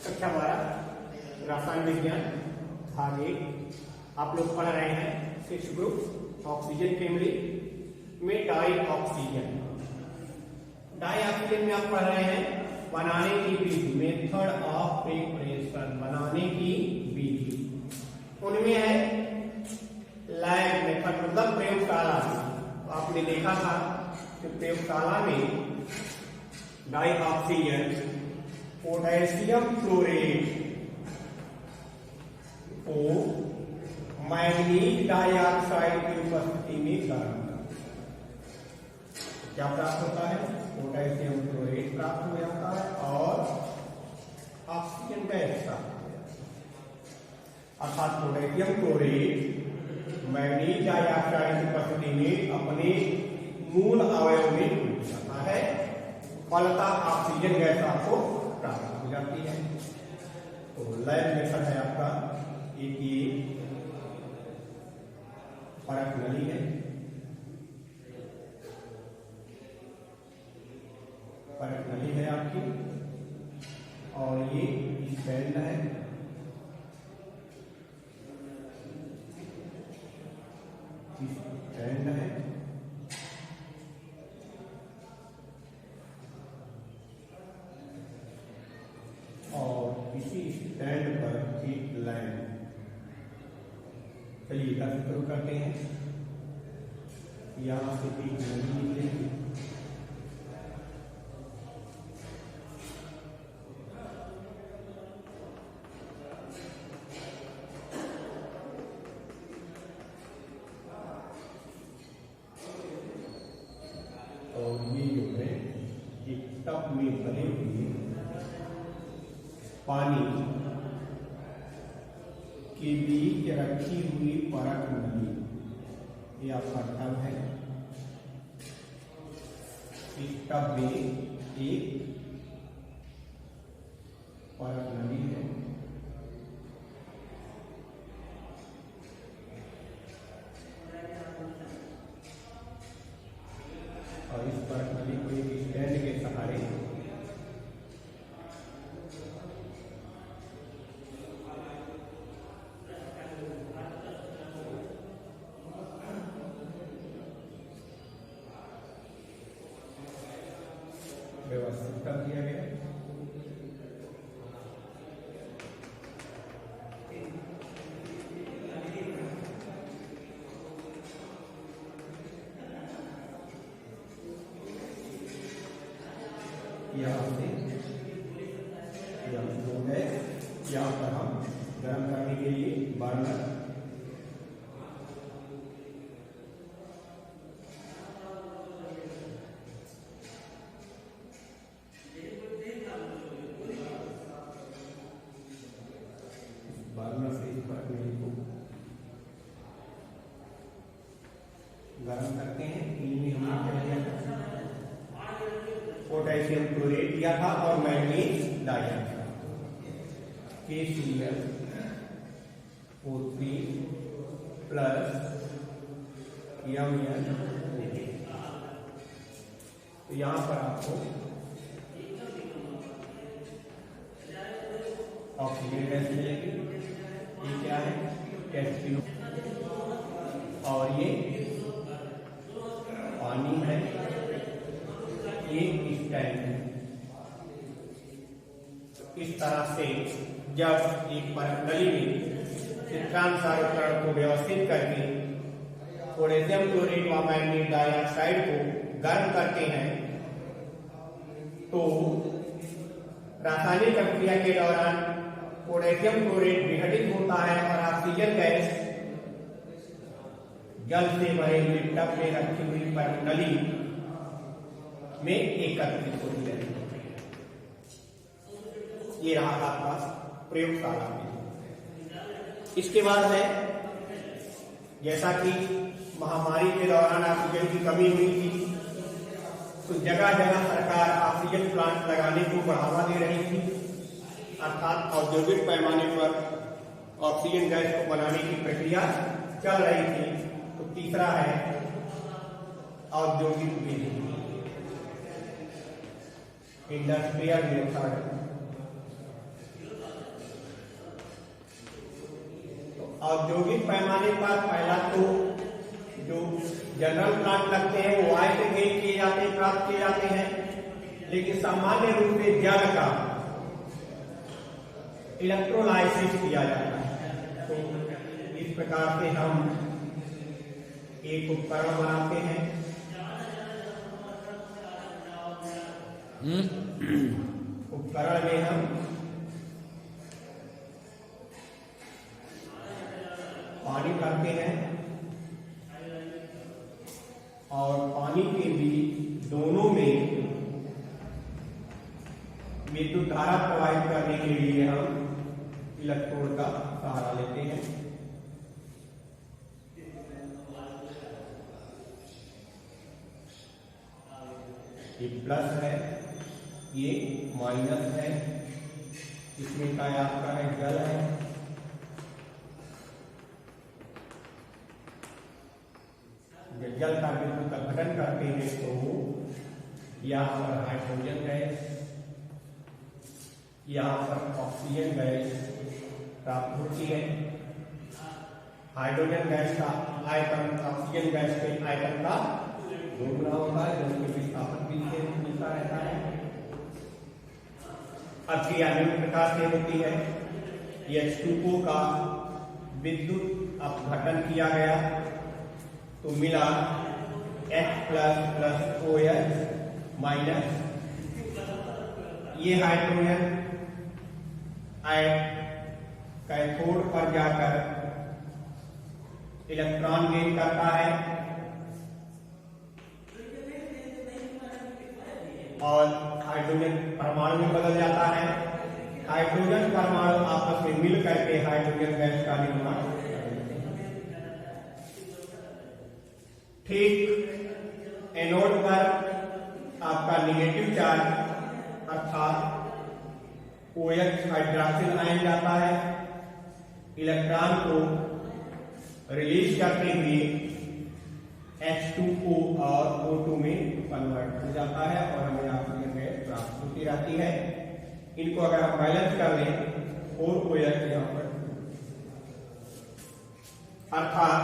कक्षा 12 रसायन विज्ञान भाग 1 आप लोग पढ़ रहे हैं 6 ग्रुप ऑक्सीजन केमिस्ट्री में डाई ऑक्सीजन में आप पढ़ रहे हैं बनाने की विधि मेथड ऑफ प्रिपरेशन बनाने की विधि। उनमें है लैब मेथड मतलब प्रयोगशाला। तो आपने देखा था कि प्रयोगशाला में डाई ऑक्सीजन पोटेशियम क्लोरेट को मैग्नीज डाइऑक्साइड की उपस्थिति में गर्म क्या प्राप्त होता है, पोटेशियम क्लोरेट प्राप्त हो जाता है और ऑक्सीजन गैस प्राप्त हो जाता है। अर्थात पोटेशियम क्लोरेट मैग्नीज डाइऑक्साइड की उपस्थिति में अपने मूल अवयव में टूट जाता है, फलतः ऑक्सीजन गैस आपको प्राप्त हो जाती है। तो लैब मेथड है आपका एक ये परख नली है, परख नली है आपकी, और ये स्टैंड है, स्टैंड है, और इसी स्टैंड पर एक लाइन। चलिए इधर से शुरू करते हैं। यहां से एक नली निकलेगी, और ये जो है एक टब में भरे हुए पानी के बीच रखी हुई परख नली, ये आपका टब है। इस टब में एक परख नली है, और इस परख नली को एक स्टैंड के सहारे व्यवस्थित कर दिया गया। यहाँ से है, यहाँ पर हम गर्म करने के लिए बर्नर से इस परख नली को गर्म करते हैं। इनमें हमने क्या किया, पोटेशियम क्लोरेट दिया था और manganese dioxide KCl O3 plus Mn। तो यहां पर आपको ऑक्सीजन गैस मिलेगी। ये क्या है, H2, और ये पानी है, ये स्टैंड है। इस तरह से जब एक परख नली में चित्रानुसार उपकरण को व्यवस्थित करके पोटेशियम क्लोरेट व मैग्नीज डाइऑक्साइड को गर्म करते हैं तो रासायनिक प्रक्रिया के दौरान पोटेशियम क्लोरेट विघटित होता है और ऑक्सीजन गैस जल से भरे हुए टब में रखी हुई परख नली में एकत्रित होती है। ये रहा आपका प्रयोगशाला में। इसके बाद है, जैसा कि महामारी के दौरान ऑक्सीजन की कमी हुई थी तो जगह जगह सरकार ऑक्सीजन प्लांट लगाने को बढ़ावा दे रही थी, अर्थात औद्योगिक पैमाने पर ऑक्सीजन गैस को बनाने की प्रक्रिया चल रही थी। तो तीसरा है औद्योगिक विधि, इंडस्ट्रियल मेथड। औद्योगिक पैमाने पर पहला तो जो जनरल प्लांट लगते हैं वो वाई से गेन किए जाते हैं, प्राप्त किए जाते हैं, लेकिन सामान्य रूप से जल का इलेक्ट्रोलाइसिस किया जाता है। तो इस प्रकार से हम एक उपकरण बनाते हैं। उपकरण में हम पानी भरते हैं और पानी के बीच दोनों में विद्युत धारा प्रवाहित करने के लिए हम इलेक्ट्रोड का सहारा लेते हैं। ये प्लस है, ये माइनस है, इसमें क्या आपका है जल है। जब जल का विद्युत अपघटन करते हैं तो यहाँ पर हाइड्रोजन गैस, यहाँ पर ऑक्सीजन गैस प्राप्त होती है। हाइड्रोजन गैस का आयतन ऑक्सीजन गैस के आयतन का 2 गुना होता है, जो कि विस्थापन भी से मिलता रहता है। अभिक्रिया निम्न प्रकार से होती है। H2O का विद्युत अपघटन किया गया तो मिला H प्लस OH माइनस, ये हाइड्रोजन कैथोड पर जाकर इलेक्ट्रॉन गेन करता है और हाइड्रोजन परमाणु में बदल जाता है। हाइड्रोजन परमाणु आपस में मिल करके हाइड्रोजन गैस का निर्माण करते हैं। ठीक एनोड पर आपका निगेटिव चार्ज अर्थात OH हाइड्रॉक्सिल आयन जाता है, इलेक्ट्रॉन को रिलीज करते हुए H2O और O2 में कन्वर्ट हो जाता है और हमें ऑक्सीजन गैस प्राप्त होती रहती है। इनको अगर हम बैलेंस कर लें और OH यहाँ पर, अर्थात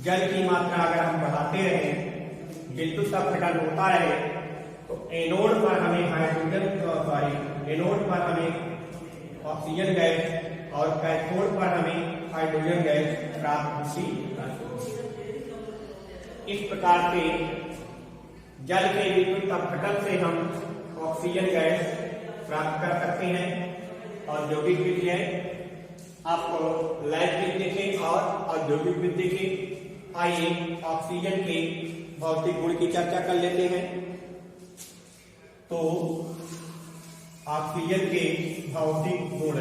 जल की मात्रा अगर हम बढ़ाते रहें, विद्युत अपघटन होता रहे, तो एनोड पर हमें एनोड पर हमें ऑक्सीजन गैस और कैथोड पर हमें हाइड्रोजन गैस प्राप्त होती। इस प्रकार से जल के विद्युत अपघटन से हम ऑक्सीजन गैस प्राप्त कर सकते हैं। औद्योगिक विद्युत आपको लैब विद्युत के और औद्योगिक विद्युत के। आइए ऑक्सीजन के भौतिक गुण की चर्चा कर लेते हैं। तो ऑक्सीजन के भौतिक गुण,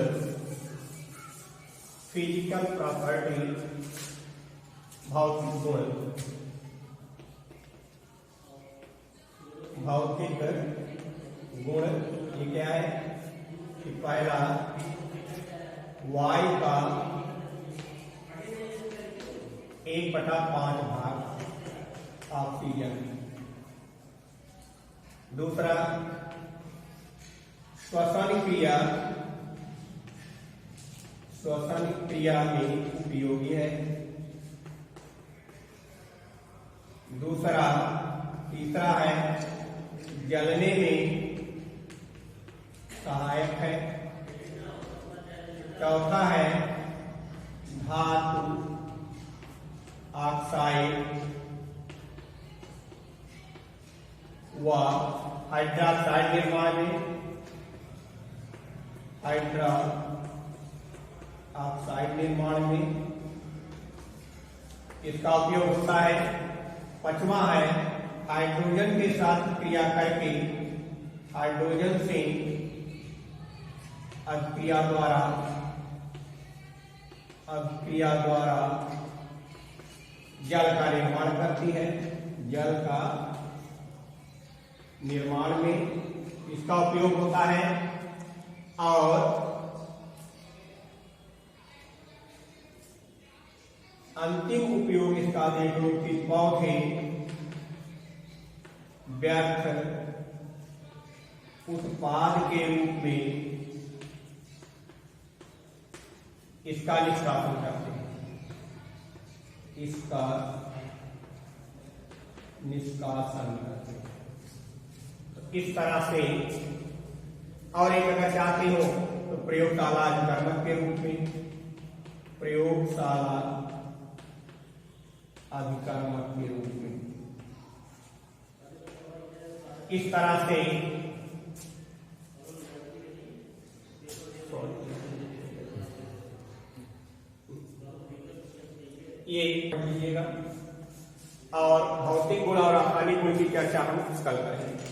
फिजिकल प्रॉपर्टी, भौतिक गुण, भौतिक गुण ये क्या है कि पहला वायु का 1/5 भाग ऑक्सीजन। दूसरा श्वसन क्रिया में उपयोगी है। तीसरा है जलने में सहायक है। चौथा है धातु ऑक्साइड व हाइड्रोक्साइड निर्माण में, ऑक्साइड निर्माण में इसका उपयोग होता है। पांचवा है हाइड्रोजन के साथ क्रिया करके हाइड्रोजन से अभिक्रिया द्वारा जल का निर्माण करती है। जल का निर्माण में इसका उपयोग होता है। और अंतिम उपयोग इसका देख लो कि पौधे व्यर्थ उत्पाद के रूप में इसका निष्कासन करते हैं, इसका निष्कासन करते हैं। तो इस तरह से, और एक अगर चाहते हो तो प्रयोगशाला अधिकर्मक के रूप में, प्रयोगशाला अधिकर्मक के रूप में, इस तरह से ये पढ़ लीजिएगा। और भौतिक गुण और रासायनिक गुण की चर्चा हम कल करेंगे।